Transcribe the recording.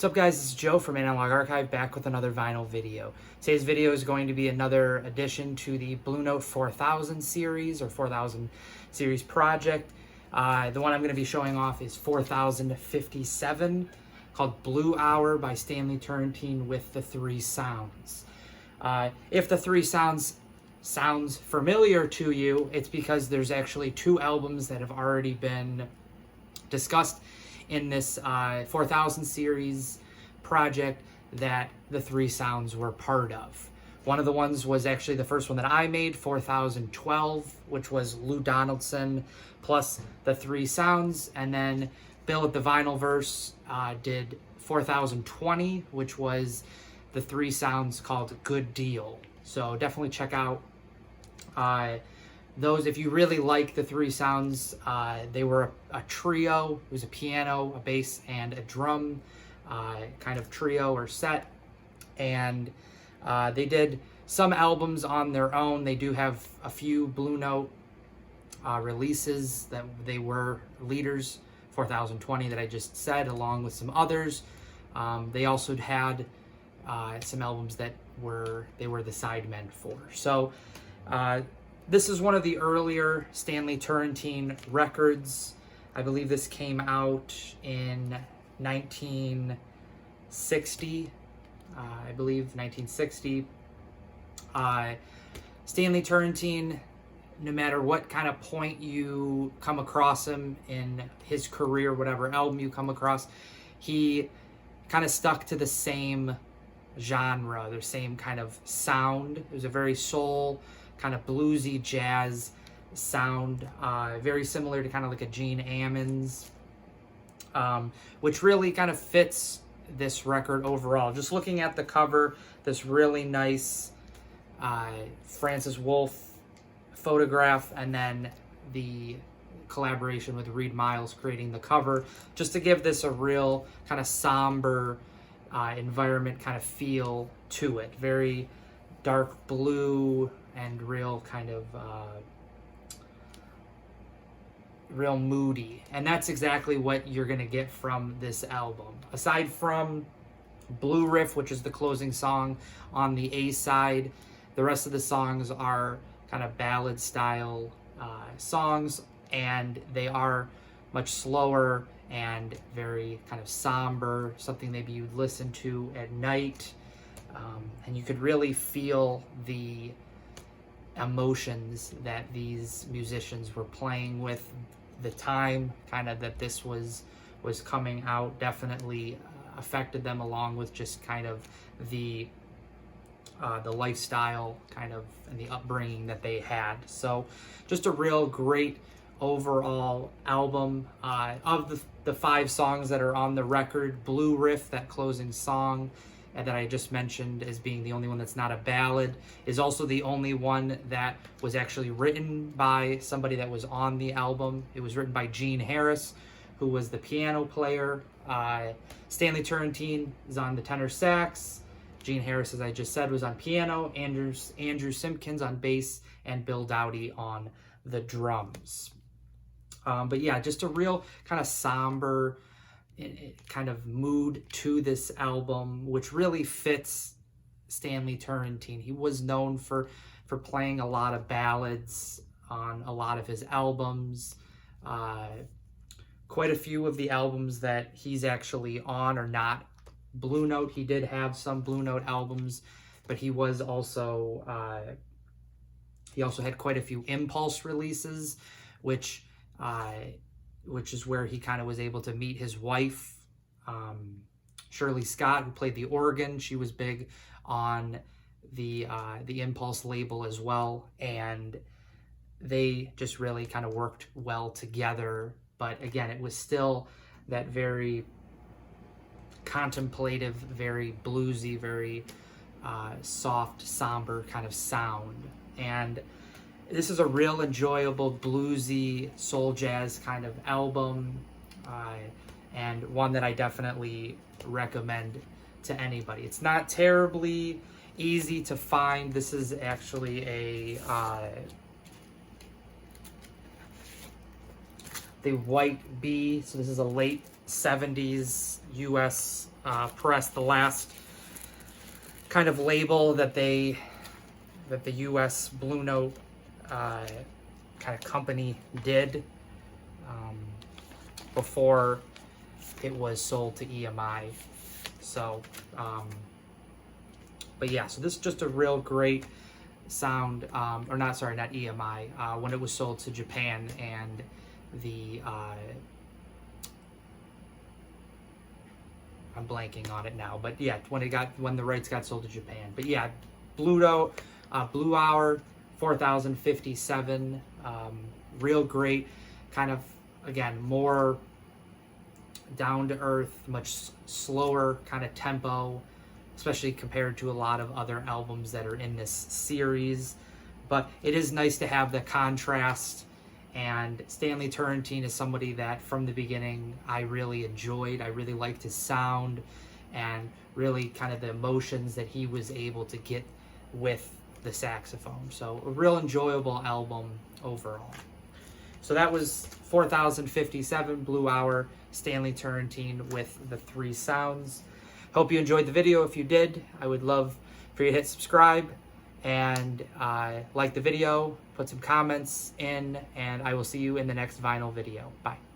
What's up, guys? This is Joe from Analog Archive, back with another vinyl video. Today's video is going to be another addition to the Blue Note 4000 series, or 4000 series project. The one I'm going to be showing off is 4057, called Blue Hour by Stanley Turrentine with the Three Sounds. If the Three Sounds sounds familiar to you, it's because there's actually two albums that have already been discussed in this 4000 series project that the Three Sounds were part of. One of the ones was actually the first one that I made, 4012, which was Lou Donaldson plus the Three Sounds, and then Bill at the Vinyl Verse did 4020, which was the Three Sounds called Good Deal. So definitely check out those if you really like the Three Sounds. They were a trio. It was a piano, a bass, and a drum kind of trio or set. And they did some albums on their own. They do have a few Blue Note releases that they were leaders, 4020 that I just said, along with some others. They also had some albums that they were the sidemen for. So this is one of the earlier Stanley Turrentine records. I believe this came out in 1960. I believe 1960. Stanley Turrentine, no matter what kind of point you come across him in his career, whatever album you come across, he kind of stuck to the same genre, the same kind of sound. It was a very soul, kind of bluesy jazz sound, very similar to kind of like a Gene Ammons, which really kind of fits this record overall. Just looking at the cover, this really nice Francis Wolff photograph, and then the collaboration with Reed Miles creating the cover, just to give this a real kind of somber environment kind of feel to it. Very dark blue and real kind of real moody, and that's exactly what you're gonna get from this album. Aside from Blue Riff, which is the closing song on the A side, the rest of the songs are kind of ballad style songs, and they are much slower and very kind of somber, something maybe you'd listen to at night, and you could really feel the emotions that these musicians were playing with. The time kind of that this was coming out definitely affected them, along with just kind of the lifestyle kind of and the upbringing that they had. So just a real great overall album. Of the 5 songs that are on the record, Blue Riff, that closing song, and that I just mentioned as being the only one that's not a ballad, is also the only one that was actually written by somebody that was on the album. It was written by Gene Harris, who was the piano player. Stanley Turrentine is on the tenor sax. Gene Harris, as I just said, was on piano. Andrew Simpkins on bass, and Bill Dowdy on the drums. But yeah, just a real kind of somber kind of mood to this album, which really fits Stanley Turrentine. He was known for playing a lot of ballads on a lot of his albums. Quite a few of the albums that he's actually on are not Blue Note. He did have some Blue Note albums, but he was also he also had quite a few Impulse releases, which is where he kind of was able to meet his wife, Shirley Scott, who played the organ. She was big on the Impulse label as well, and they just really kind of worked well together. But again, it was still that very contemplative, very bluesy, very soft, somber kind of sound. And this is a real enjoyable bluesy soul jazz kind of album, and one that I definitely recommend to anybody. It's not terribly easy to find. This is actually the White Bee, so this is a late 70s US press, the last kind of label that the U.S. Blue Note kind of company did before it was sold to EMI. So, but yeah, so this is just a real great sound, or not, sorry, not EMI, when it was sold to Japan, and the, I'm blanking on it now, but yeah, when the rights got sold to Japan. But yeah, Blue Hour 4057, real great, kind of, again, more down to earth, much slower kind of tempo, especially compared to a lot of other albums that are in this series. But it is nice to have the contrast, and Stanley Turrentine is somebody that from the beginning I really enjoyed. I really liked his sound and really kind of the emotions that he was able to get with the saxophone. So a real enjoyable album overall. So that was 4057 Blue Hour, Stanley Turrentine with the 3 sounds. Hope you enjoyed the video. If you did, I would love for you to hit subscribe and like the video, put some comments in, and I will see you in the next vinyl video. Bye.